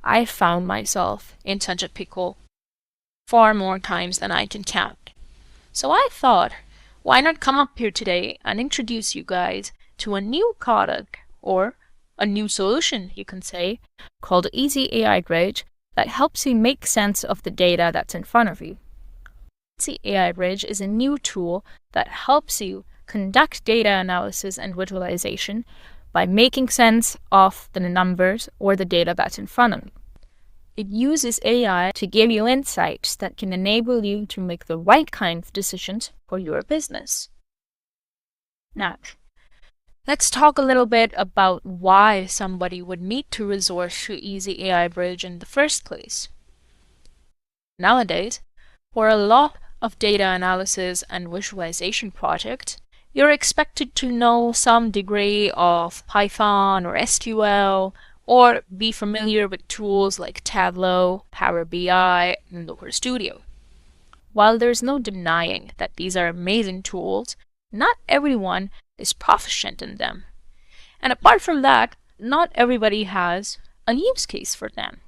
I found myself in such a pickle far more times than I can count. So I thought, why not come up here today and introduce you guys to a new product, or a new solution, you can say, called EasyAIBridge that helps you make sense of the data that's in front of you. EasyAIBridge is a new tool that helps you conduct data analysis and visualization by making sense of the numbers or the data that's in front of you. It uses AI to give you insights that can enable you to make the right kind of decisions for your business. Now, let's talk a little bit about why somebody would need to resort to EasyAIBridge in the first place. Nowadays, for a lot of data analysis and visualization projects, you're expected to know some degree of Python or SQL, or be familiar with tools like Tableau, Power BI, and Looker Studio. While there's no denying that these are amazing tools, not everyone is proficient in them. And apart from that, not everybody has a use case for them.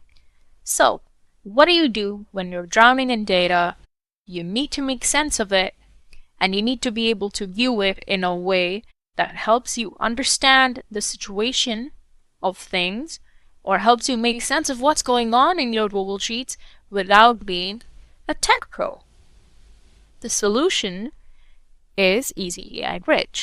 So, what do you do when you're drowning in data? You need to make sense of it, and you need to be able to view it in a way that helps you understand the situation of things, or helps you make sense of what's going on in your Google Sheets without being a tech pro. The solution is EasyAIBridge.